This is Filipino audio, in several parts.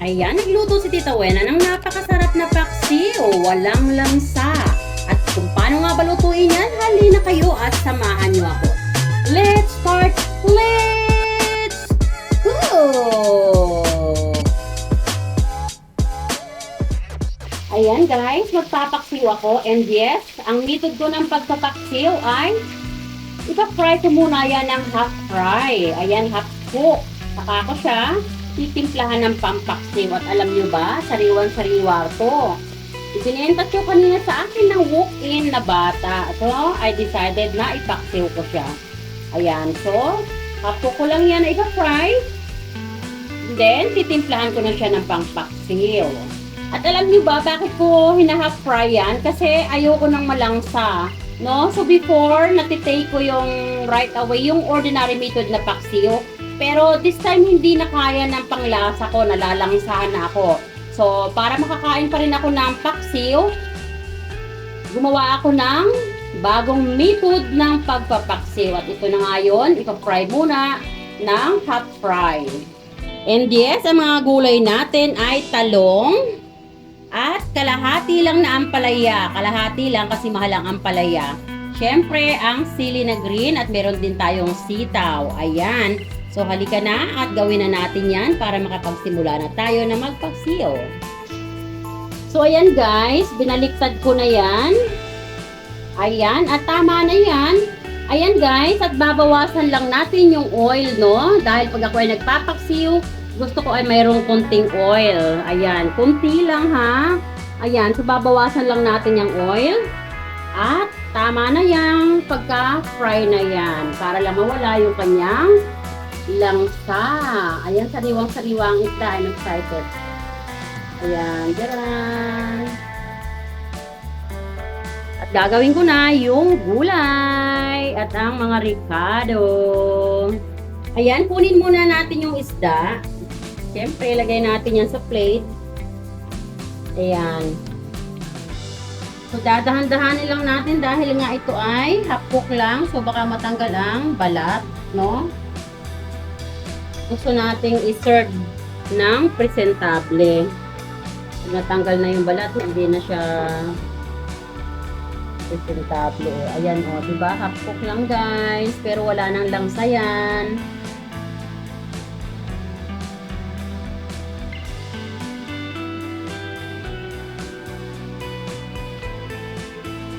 Ayan, nagluto si Tita Wena ng napakasarap na paksiw, walang lansa. At kung paano nga ba lutuin yan, halina kayo at samahan niyo ako. Let's start! Let's go! Ayan guys, magpapaksiw ako. And yes, ang method ko ng pagpapaksiw ay ipa-fry ko muna yan ng half fry. Ayan, half cook. Saka ko siya titimplahan ng pampaksiw. At alam nyo ba, sariwan-sariwa to. Ibinenta ko kanina sa akin ng walk-in na bata. So, I decided na ipaksiw ko siya. Ayan, so, half-cook ko lang yan na ipa-fry. Then, titimplahan ko na siya ng pampaksiw. At alam nyo ba, bakit ko hina-half-fry yan? Kasi ayoko ng malangsa. No? So, before, natitake ko yung right away, yung ordinary method na paksiw. Pero this time hindi na kaya ng panglasa ko, nalalangsahan na ako. So, para makakain pa rin ako ng paksiw, gumawa ako ng bagong method ng pagpapaksiw. At ito na nga yun, ipa-fry muna ng half fry. And yes, ang mga gulay natin ay talong at kalahati lang na ampalaya. Kalahati lang kasi mahal ang ampalaya. Siyempre, ang sili na green at meron din tayong sitaw. Ayan. So, halika na at gawin na natin yan para makapagsimula na tayo na magpaksiw. So, ayan guys, binaliktad ko na yan. Ayan, at tama na yan. Ayan guys, at babawasan lang natin yung oil, no? Dahil pag ako ay nagpapaksiw, gusto ko ay mayroong konting oil. Ayan, konti lang ha. Ayan, so babawasan lang natin yung oil. At tama na yan pagka-fry na yan. Para lang mawala yung kanyang langsa. Ayan, sariwang-sariwa ang isda. I'm excited. Ayan, dyan. At gagawin ko na yung gulay at ang mga ricado. Ayan, kunin muna natin yung isda. Siyempre, ilagay natin yan sa plate. Ayan. So, dadahan-dahanin lang natin dahil nga ito ay half cook lang. So, baka matanggal ang balat, no? Gusto nating i-serve ng presentable. Natanggal na yung balat, hindi na siya presentable. Ayan o, diba? Half cook lang guys, pero wala nang langsa yan.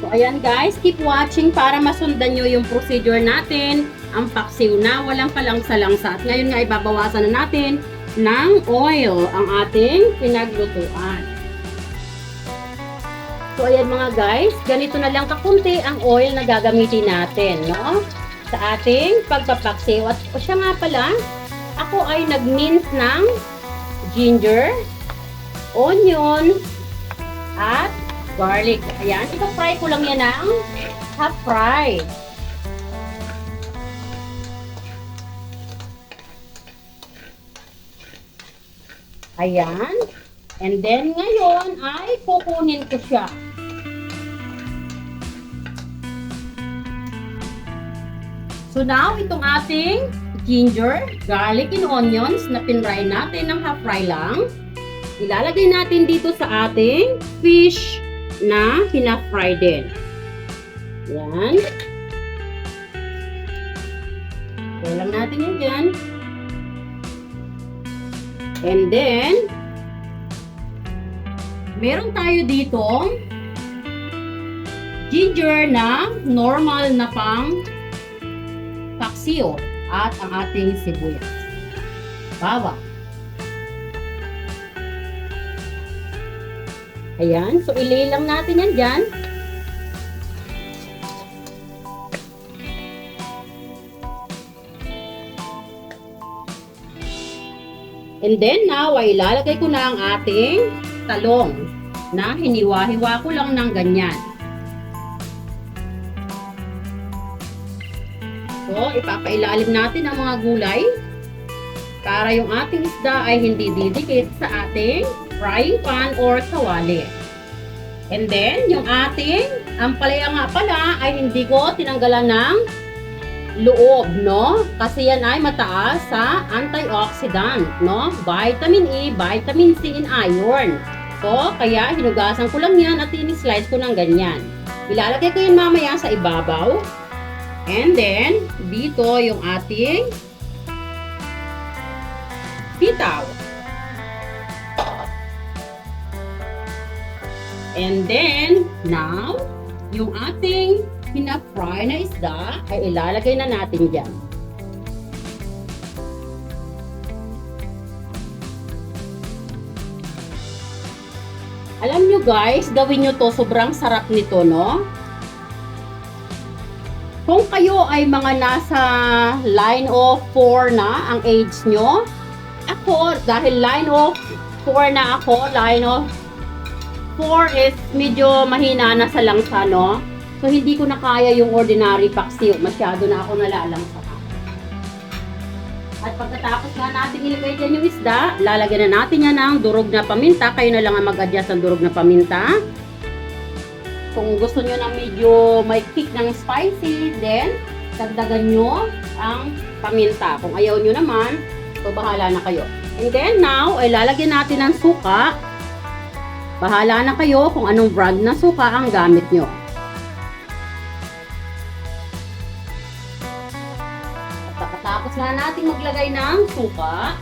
So ayan guys, keep watching para masundan nyo yung procedure natin. Ang paksiw na walang kalangsa-langsa. At ngayon nga ibabawasan na natin ng oil ang ating pinaglutuan. So ayan mga guys, ganito na lang kakunti ang oil na gagamitin natin, no? Sa ating pagpapaksiw. At siya nga pala, ako ay nag-mince ng ginger, onion, at garlic. Ayan, ipa-fry ko lang yan ng half fry. Ayan. And then, ngayon ay kukunin ko siya. So now, itong ating ginger, garlic, and onions na pinray natin ng half fry lang, ilalagay natin dito sa ating fish na hina-fry din. Ayan. Kaya lang natin yan dyan. And then, meron tayo dito ginger na normal na pang paksiw at ang ating sibuyas. Bawang. Ayan, so ilay lang natin yan dyan. And then now, ay ilalagay ko na ang ating talong na hiniwa-hiwa ko lang ng ganyan. So, ipapailalim natin ang mga gulay para yung ating isda ay hindi didikit sa ating frying pan or kawali. And then, yung ating ampalaya nga pala ay hindi ko tinanggalan ng loob, no? Kasi yan ay mataas sa antioxidant, no? Vitamin E, vitamin C, and iron. So, kaya hinugasan ko lang yan at in-slice ko ng ganyan. Ilalagay ko yun mamaya sa ibabaw. And then, dito yung ating sitaw. And then, now, yung ating pina-fry na isda ay ilalagay na natin dyan. Alam nyo guys, gawin nyo to, sobrang sarap nito, no? Kung kayo ay mga nasa line of 4 na ang age nyo, ako, dahil line of 4 na ako, line of 4 is medyo mahina na sa langsa, no? So, hindi ko na kaya yung ordinary paksiw. Masyado na ako nalalangsa. At pagkatapos nga natin ilagay dyan yung isda, lalagyan na natin yan ng durog na paminta. Kayo na lang ang mag-adjust ng durog na paminta. Kung gusto nyo na medyo may kick ng spicy, then dagdagan nyo ang paminta. Kung ayaw nyo naman, so bahala na kayo. And then now, ay lalagyan natin ng suka. Bahala na kayo kung anong brand na suka ang gamit nyo. At pagkatapos na natin maglagay ng suka,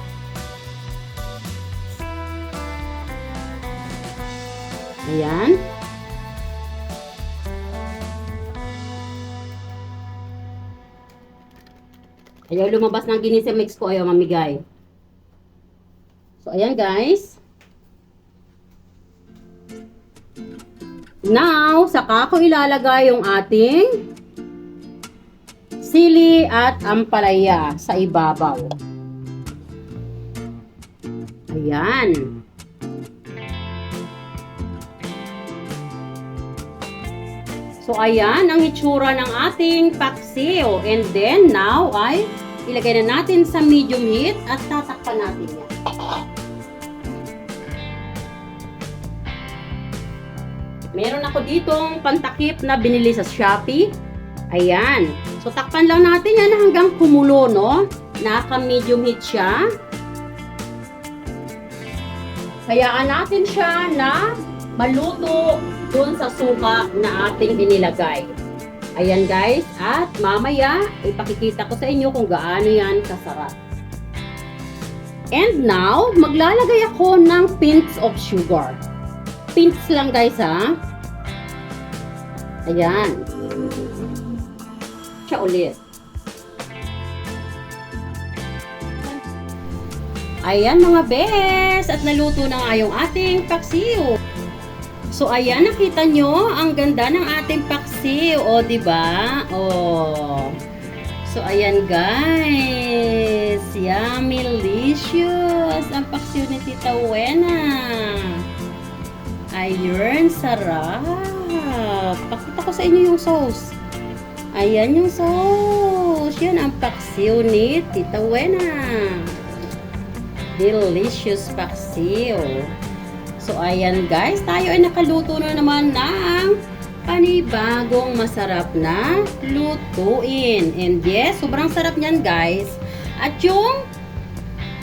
ayan. Ayaw lumabas ng ginisa mix ko, ayaw mamigay. So, ayan guys. Now, saka ko ilalagay yung ating sili at ampalaya sa ibabaw. Ayan. So, ayan ang itsura ng ating paksiw. And then, now ay ilagay na natin sa medium heat at tatakpan natin yan. Meron ako ditong pantakip na binili sa Shopee. Ayan. So, takpan lang natin yan hanggang kumulo, no? Naka-medium heat siya. Hayaan natin siya na maluto dun sa suka na ating binilagay. Ayan, guys. At mamaya, ipakikita ko sa inyo kung gaano yan kasarap. And now, maglalagay ako ng pinch of sugar. Pinch lang, guys, ha? Ayan. Siya ulit. Ayan mga bes, at naluto na nga yung ating paksiw. So ayan, nakita nyo ang ganda ng ating paksiw, o diba? Oh. So ayan guys, yummy delicious ang paksiw ni Tita Wena. Ayun, sarap. Pakita ko sa inyo yung sauce. Ayan yung sauce. Yan ang paksiw ni Tita Wena. Delicious paksiw. So, ayan guys. Tayo ay nakaluto na naman ng panibagong masarap na lutuin. And yes, sobrang sarap niyan guys. At yung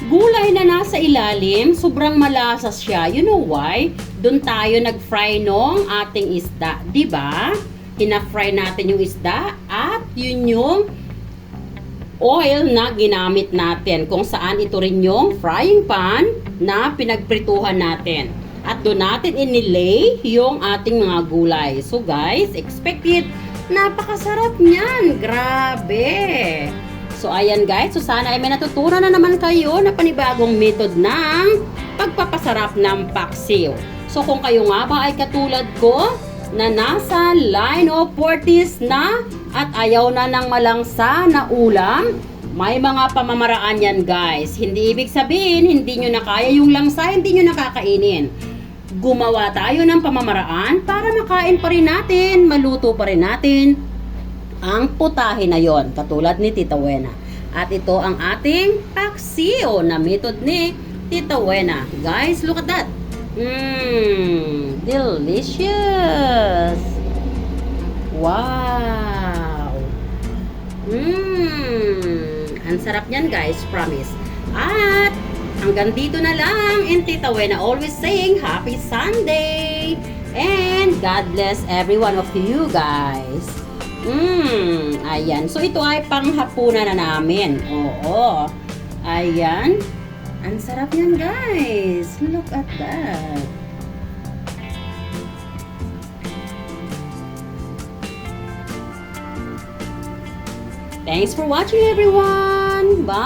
gulay na nasa ilalim, sobrang malasas siya. You know why? Doon tayo nag-fry nung ating isda. Diba? Hina-fry natin yung isda at yun yung oil na ginamit natin. Kung saan ito rin yung frying pan na pinagprituhan natin. At doon natin inilay yung ating mga gulay. So guys, expect it. Napakasarap niyan. Grabe! So, ayan guys. So, sana ay may natutunan na naman kayo na panibagong method ng pagpapasarap ng paksiw. So, kung kayo nga ba ay katulad ko na nasa line of 40s na at ayaw na ng malangsa na ulam, may mga pamamaraan yan guys. Hindi ibig sabihin, hindi nyo na kaya yung langsa, hindi nyo nakakainin. Gumawa tayo ng pamamaraan para makain pa rin natin, maluto pa rin natin ang putahe na yon, katulad ni Tita Wena. At ito ang ating paksiw na method ni Tita Wena. Guys, look at that. Delicious. Wow. Ang sarap niyan guys, promise. At hanggang dito na lang. And Tita Wena always saying Happy Sunday. And God bless every one of you guys. Ayan. So ito ay panghapunan na namin. Oo. Ayan. Ang sarap niyan guys. Look at that. Thanks for watching everyone. Bye.